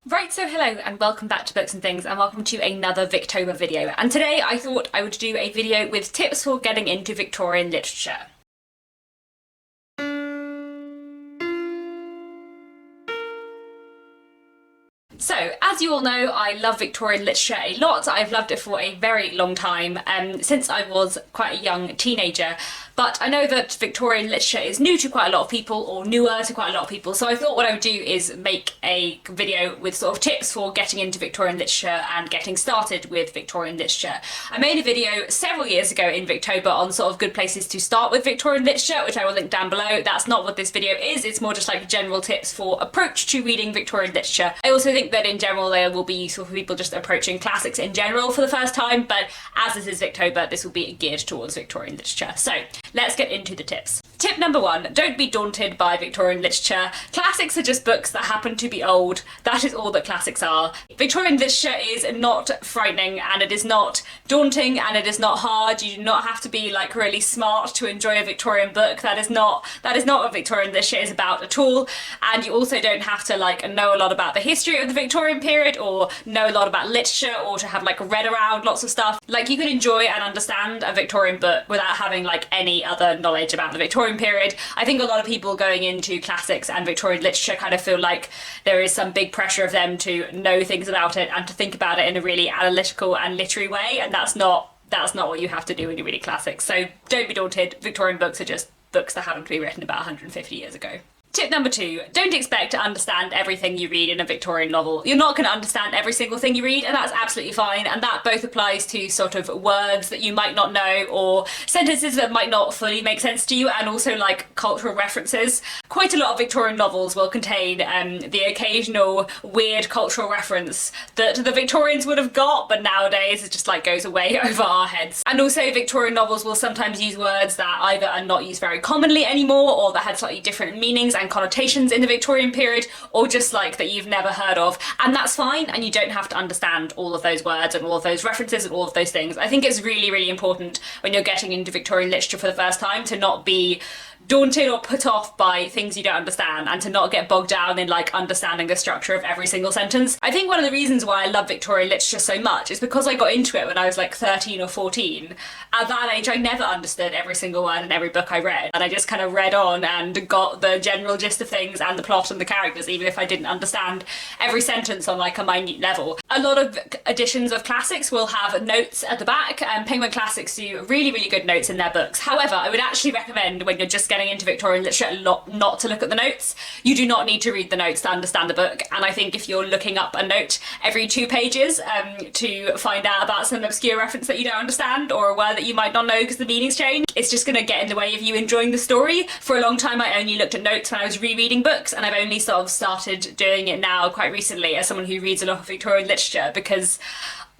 Right, so hello and welcome back to Books and Things, and welcome to another Victober video. And today I thought I would do a video with tips for getting into Victorian literature. So, as you all know, I love Victorian literature a lot. I've loved it for a very long time, since I was quite a young teenager. But I know that Victorian literature is new to quite a lot of people, or newer to quite a lot of people, so I thought what I would do is make a video with sort of tips for getting into Victorian literature and getting started with Victorian literature. I made a video several years ago in Victober on sort of good places to start with Victorian literature, which I will link down below. That's not what this video is, it's more just like general tips for approach to reading Victorian literature. I also think that in general there will be useful for people just approaching classics in general for the first time, but as this is Victober, this will be geared towards Victorian literature. So let's get into the tips. Tip number one, don't be daunted by Victorian literature. Classics are just books that happen to be old. That is all that classics are. Victorian literature is not frightening, and it is not daunting, and it is not hard. You do not have to be like really smart to enjoy a Victorian book. That is not what Victorian literature is about at all. And you also don't have to like know a lot about the history of the Victorian period, or know a lot about literature, or to have like read around lots of stuff. Like, you can enjoy and understand a Victorian book without having like any other knowledge about the Victorian period. I think a lot of people going into classics and Victorian literature kind of feel like there is some big pressure of them to know things about it and to think about it in a really analytical and literary way, and that's not what you have to do when you're reading classics. So don't be daunted. Victorian books are just books that happen to be written about 150 years ago. Tip number two, don't expect to understand everything you read in a Victorian novel. You're not going to understand every single thing you read, and that's absolutely fine, and that both applies to sort of words that you might not know, or sentences that might not fully make sense to you, and also like cultural references. Quite a lot of Victorian novels will contain the occasional weird cultural reference that the Victorians would have got, but nowadays it just like goes away over our heads. And also Victorian novels will sometimes use words that either are not used very commonly anymore, or that had slightly different meanings and connotations in the Victorian period, or just like that you've never heard of, and that's fine, and you don't have to understand all of those words and all of those references and all of those things. I think it's really, really important when you're getting into Victorian literature for the first time to not be daunted or put off by things you don't understand, and to not get bogged down in like understanding the structure of every single sentence. I think one of the reasons why I love Victorian literature so much is because I got into it when I was like 13 or 14. At that age I never understood every single word in every book I read, and I just kind of read on and got the general gist of things and the plot and the characters, even if I didn't understand every sentence on like a minute level. A lot of editions of classics will have notes at the back, and Penguin Classics do really, really good notes in their books. However, I would actually recommend when you're just getting into Victorian literature not to look at the notes. You do not need to read the notes to understand the book, and I think if you're looking up a note every 2 pages to find out about some obscure reference that you don't understand, or a word that you might not know because the meaning's changed, it's just going to get in the way of you enjoying the story. For a long time I only looked at notes when I was rereading books, and I've only sort of started doing it now quite recently as someone who reads a lot of Victorian literature, because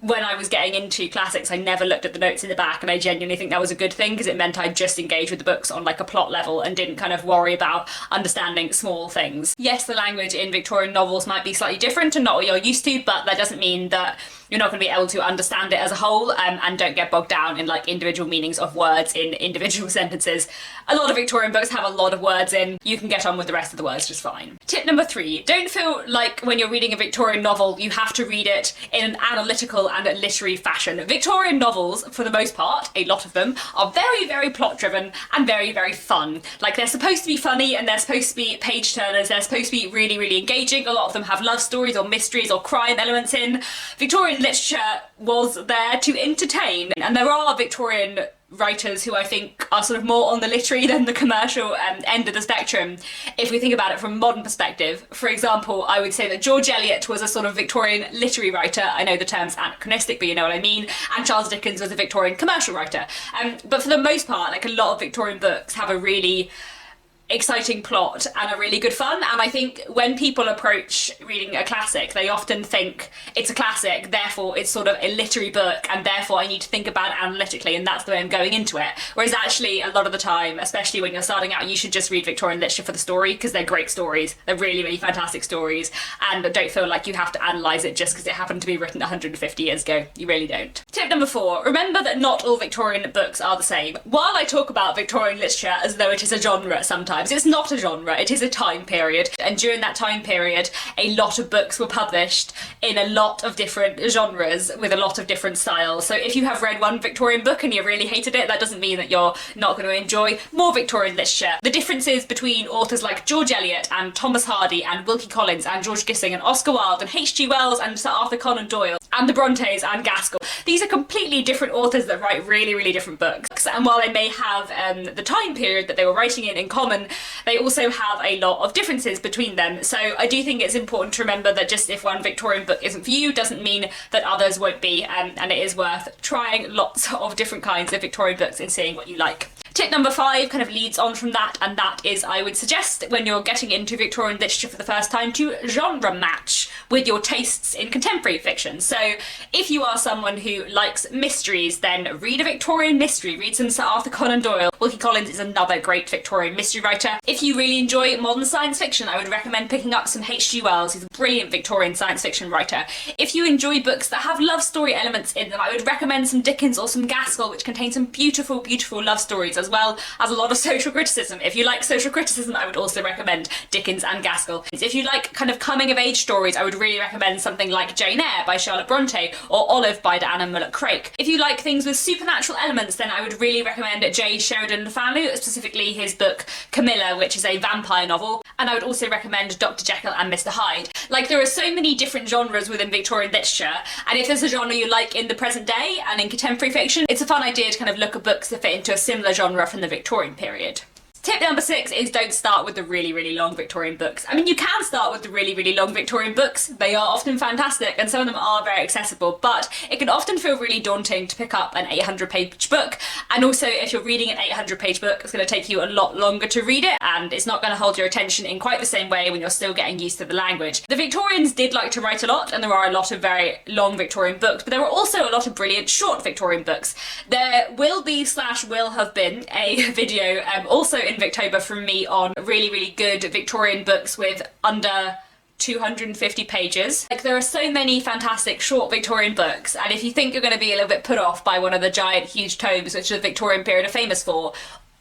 when I was getting into classics I never looked at the notes in the back, and I genuinely think that was a good thing, because it meant I'd just engage with the books on like a plot level and didn't kind of worry about understanding small things. Yes, the language in Victorian novels might be slightly different and not what you're used to, but that doesn't mean that you're not going to be able to understand it as a whole, and don't get bogged down in like individual meanings of words in individual sentences. A lot of Victorian books have a lot of words in. You can get on with the rest of the words just fine. Tip number three, don't feel like when you're reading a Victorian novel you have to read it in an analytical and literary fashion. Victorian novels, for the most part, a lot of them, are very, very plot driven and very, very fun. Like, they're supposed to be funny, and they're supposed to be page turners, they're supposed to be really, really engaging. A lot of them have love stories or mysteries or crime elements in. Victorian literature was there to entertain, and there are Victorian writers who I think are sort of more on the literary than the commercial end of the spectrum, if we think about it from a modern perspective. For example, I would say that George Eliot was a sort of Victorian literary writer. I know the term's anachronistic, but you know what I mean. And Charles Dickens was a Victorian commercial writer. But for the most part, like, a lot of Victorian books have a really exciting plot and are really good fun, and I think when people approach reading a classic they often think it's a classic, therefore it's sort of a literary book, and therefore I need to think about it analytically, and that's the way I'm going into it. Whereas actually a lot of the time, especially when you're starting out, you should just read Victorian literature for the story, because they're great stories, they're really, really fantastic stories, and don't feel like you have to analyse it just because it happened to be written 150 years ago. You really don't. Tip number 4, remember that not all Victorian books are the same. While I talk about Victorian literature as though it is a genre sometimes, it's not a genre, it is a time period. And during that time period, a lot of books were published in a lot of different genres with a lot of different styles. So if you have read one Victorian book and you really hated it, that doesn't mean that you're not going to enjoy more Victorian literature. The differences between authors like George Eliot and Thomas Hardy and Wilkie Collins and George Gissing and Oscar Wilde and H.G. Wells and Sir Arthur Conan Doyle and the Brontes and Gaskell. These are completely different authors that write really, really different books. And while they may have the time period that they were writing in common, they also have a lot of differences between them. So I do think it's important to remember that just if one Victorian book isn't for you doesn't mean that others won't be, and it is worth trying lots of different kinds of Victorian books and seeing what you like. Tip number 5 kind of leads on from that, and that is I would suggest when you're getting into Victorian literature for the first time to genre match with your tastes in contemporary fiction. So if you are someone who likes mysteries, then read a Victorian mystery, read some Sir Arthur Conan Doyle. Wilkie Collins is another great Victorian mystery writer. If you really enjoy modern science fiction, I would recommend picking up some H.G. Wells, who's a brilliant Victorian science fiction writer. If you enjoy books that have love story elements in them, I would recommend some Dickens or some Gaskell, which contain some beautiful, beautiful love stories as well as a lot of social criticism. If you like social criticism, I would also recommend Dickens and Gaskell. If you like kind of coming of age stories, I would really recommend something like Jane Eyre by Charlotte Bronte or Olive by Diana Mulloch-Craik. If you like things with supernatural elements, then I would really recommend J. Sheridan Le Fanu, specifically his book Camilla, which is a vampire novel. And I would also recommend Dr. Jekyll and Mr. Hyde. Like, there are so many different genres within Victorian literature, and if there's a genre you like in the present day and in contemporary fiction, it's a fun idea to kind of look at books that fit into a similar genre from the Victorian period. Tip number 6 is don't start with the really, really long Victorian books. I mean, you can start with the really, really long Victorian books. They are often fantastic and some of them are very accessible, but it can often feel really daunting to pick up an 800-page book. And also, if you're reading an 800-page book, it's going to take you a lot longer to read it, and it's not going to hold your attention in quite the same way when you're still getting used to the language. The Victorians did like to write a lot, and there are a lot of very long Victorian books, but there were also a lot of brilliant short Victorian books. There will have been a video also in Victober from me on really, really good Victorian books with under 250 pages. Like, there are so many fantastic short Victorian books, and if you think you're going to be a little bit put off by one of the giant, huge tomes which the Victorian period are famous for,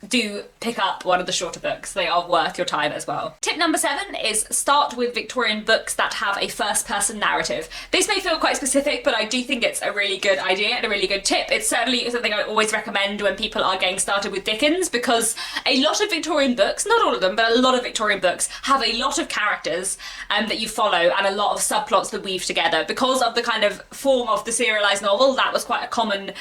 do pick up one of the shorter books. They are worth your time as well. Tip number 7 is start with Victorian books that have a first-person narrative. This may feel quite specific, but I do think it's a really good idea and a really good tip. It's certainly something I always recommend when people are getting started with Dickens, because a lot of Victorian books, not all of them, but a lot of Victorian books have a lot of characters that you follow and a lot of subplots that weave together. Because of the kind of form of the serialised novel, that was quite a common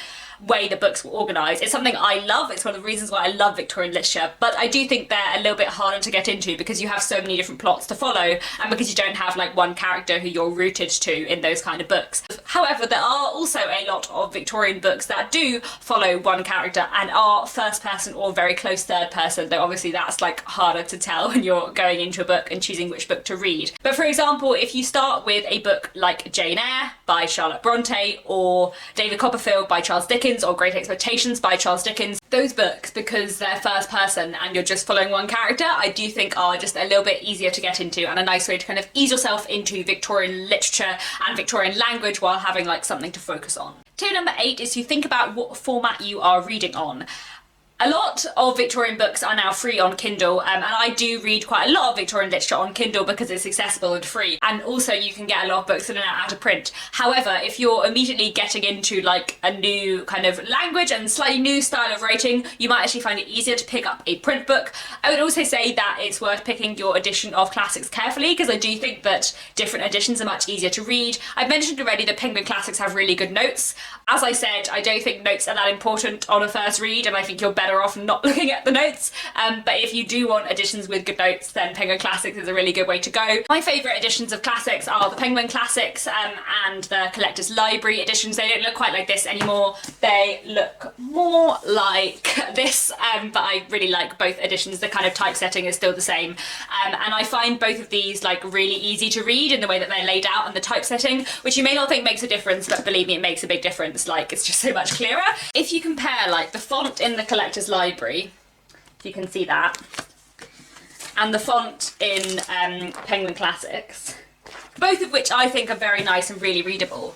way the books were organised. It's something I love. It's one of the reasons why I love Victorian literature, but I do think they're a little bit harder to get into because you have so many different plots to follow and because you don't have like one character who you're rooted to in those kind of books. However, there are also a lot of Victorian books that do follow one character and are first person or very close third person, though obviously that's like harder to tell when you're going into a book and choosing which book to read. But for example, if you start with a book like Jane Eyre by Charlotte Bronte or David Copperfield by Charles Dickens or Great Expectations by Charles Dickens, those books, because they're first person and you're just following one character, I do think are just a little bit easier to get into and a nice way to kind of ease yourself into Victorian literature and Victorian language while having like something to focus on. Tip number 8 is to think about what format you are reading on. A lot of Victorian books are now free on Kindle, and I do read quite a lot of Victorian literature on Kindle because it's accessible and free, and also you can get a lot of books that are now out of print. However, if you're immediately getting into like a new kind of language and slightly new style of writing, you might actually find it easier to pick up a print book. I would also say that it's worth picking your edition of classics carefully, because I do think that different editions are much easier to read. I've mentioned already that Penguin Classics have really good notes. As I said, I don't think notes are that important on a first read, and I think you're better off not looking at the notes, but if you do want editions with good notes, then Penguin Classics is a really good way to go. My favourite editions of classics are the Penguin Classics and the Collector's Library editions. They don't look quite like this anymore, they look more like this, but I really like both editions. The kind of typesetting is still the same, and I find both of these like really easy to read in the way that they're laid out and the typesetting, which you may not think makes a difference, but believe me, it makes a big difference. Like, it's just so much clearer. If you compare like the font in the Collector's Library, if you can see that, and the font in Penguin Classics, both of which I think are very nice and really readable,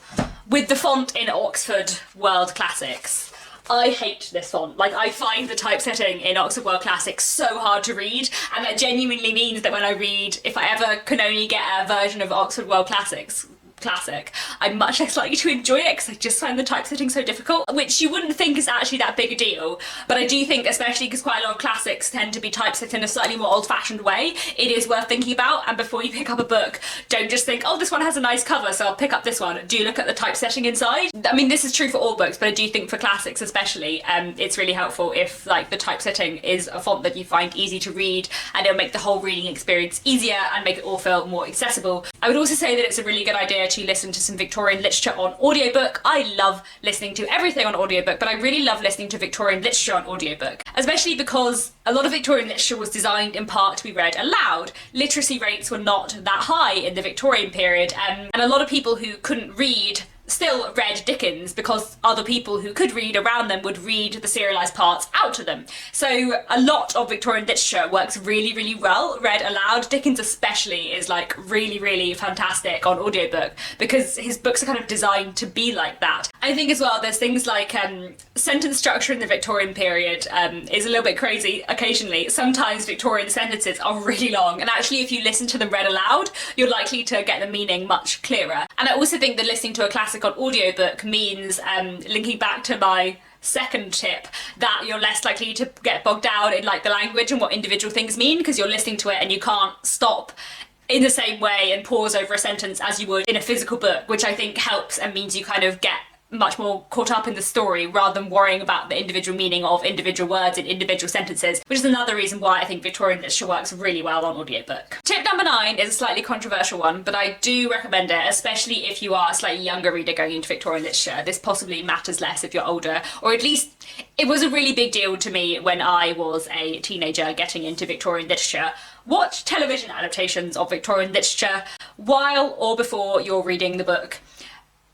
with the font in Oxford World Classics. I hate this font. Like, I find the typesetting in Oxford World Classics so hard to read, and that genuinely means that when I read, if I ever can only get a version of Oxford World Classics Classic, I'm much less likely to enjoy it because I just find the typesetting so difficult, which you wouldn't think is actually that big a deal, but I do think, especially because quite a lot of classics tend to be typeset in a slightly more old-fashioned way, it is worth thinking about. And before you pick up a book, don't just think, oh, this one has a nice cover, so I'll pick up this one. Do look at the typesetting inside. I mean, this is true for all books, but I do think for classics especially, it's really helpful if, like, the typesetting is a font that you find easy to read, and it'll make the whole reading experience easier and make it all feel more accessible. I would also say that it's a really good idea to listen to some Victorian literature on audiobook. I love listening to everything on audiobook, but I really love listening to Victorian literature on audiobook, especially because a lot of Victorian literature was designed in part to be read aloud. Literacy rates were not that high in the Victorian period, and a lot of people who couldn't read still read Dickens because other people who could read around them would read the serialised parts out to them. So a lot of Victorian literature works really, really well read aloud. Dickens especially is like really, really fantastic on audiobook because his books are kind of designed to be like that. I think as well there's things like sentence structure in the Victorian period is a little bit crazy occasionally. Sometimes Victorian sentences are really long, and actually if you listen to them read aloud, you're likely to get the meaning much clearer. And I also think that listening to a classic on audiobook means, linking back to my second tip, that you're less likely to get bogged down in like the language and what individual things mean because you're listening to it and you can't stop in the same way and pause over a sentence as you would in a physical book, which I think helps and means you kind of get much more caught up in the story rather than worrying about the individual meaning of individual words in individual sentences, which is another reason why I think Victorian literature works really well on audiobook. Tip number 9 is a slightly controversial one, but I do recommend it, especially if you are a slightly younger reader going into Victorian literature. This possibly matters less if you're older, or at least it was a really big deal to me when I was a teenager getting into Victorian literature. Watch television adaptations of Victorian literature while or before you're reading the book.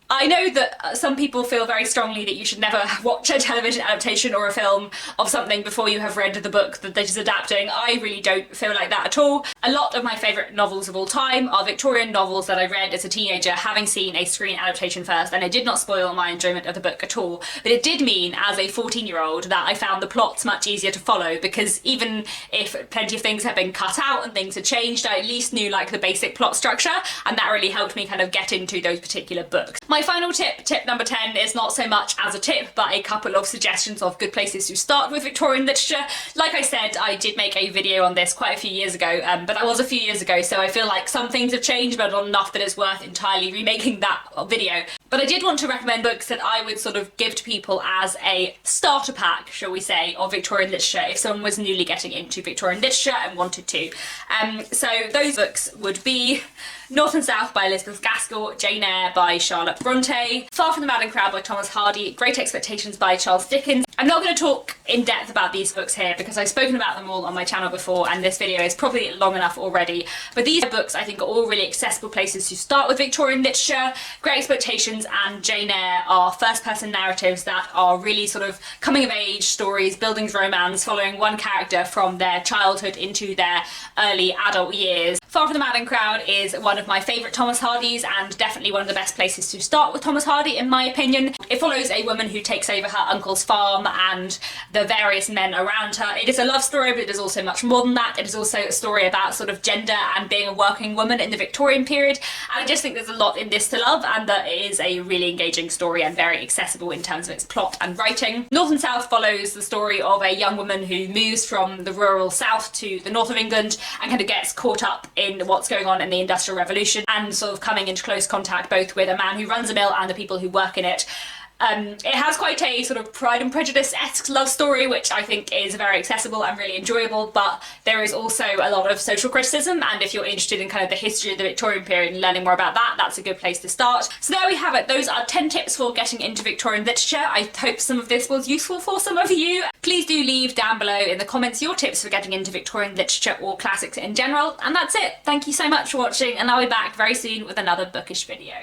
I know that some people feel very strongly that you should never watch a television adaptation or a film of something before you have read the book that is adapting. I really don't feel like that at all. A lot of my favourite novels of all time are Victorian novels that I read as a teenager, having seen a screen adaptation first, and it did not spoil my enjoyment of the book at all. But it did mean, as a 14-year-old, that I found the plots much easier to follow, because even if plenty of things had been cut out and things had changed, I at least knew like the basic plot structure, and that really helped me kind of get into those particular books. My final tip, tip number 10, is not so much as a tip, but a couple of suggestions of good places to start with Victorian literature. Like I said, I did make a video on this quite a few years ago, but that was a few years ago, so I feel like some things have changed, but not enough that it's worth entirely remaking that video. But I did want to recommend books that I would sort of give to people as a starter pack, shall we say, of Victorian literature if someone was newly getting into Victorian literature and wanted to. So those books would be North and South by Elizabeth Gaskell, Jane Eyre by Charlotte Bronte, Far from the Madding Crowd by Thomas Hardy, Great Expectations by Charles Dickens. I'm not going to talk in depth about these books here because I've spoken about them all on my channel before and this video is probably long enough already, but these books I think are all really accessible places to start with Victorian literature. Great Expectations and Jane Eyre are first-person narratives that are really sort of coming-of-age stories, building romance, following one character from their childhood into their early adult years. Far from the Madding Crowd is one of my favourite Thomas Hardys and definitely one of the best places to start with Thomas Hardy in my opinion. It follows a woman who takes over her uncle's farm and the various men around her. It is a love story, but it is also much more than that. It is also a story about sort of gender and being a working woman in the Victorian period, and I just think there's a lot in this to love, and that it is a really engaging story and very accessible in terms of its plot and writing. North and South follows the story of a young woman who moves from the rural south to the north of England and kind of gets caught up in what's going on in the Industrial Revolution and sort of coming into close contact both with a man who runs a mill and the people who work in it. It has quite a sort of Pride and Prejudice-esque love story, which I think is very accessible and really enjoyable, but there is also a lot of social criticism, and if you're interested in kind of the history of the Victorian period and learning more about that, that's a good place to start. So there we have it. Those are 10 tips for getting into Victorian literature. I hope some of this was useful for some of you. Please do leave down below in the comments your tips for getting into Victorian literature or classics in general, and that's it. Thank you so much for watching, and I'll be back very soon with another bookish video.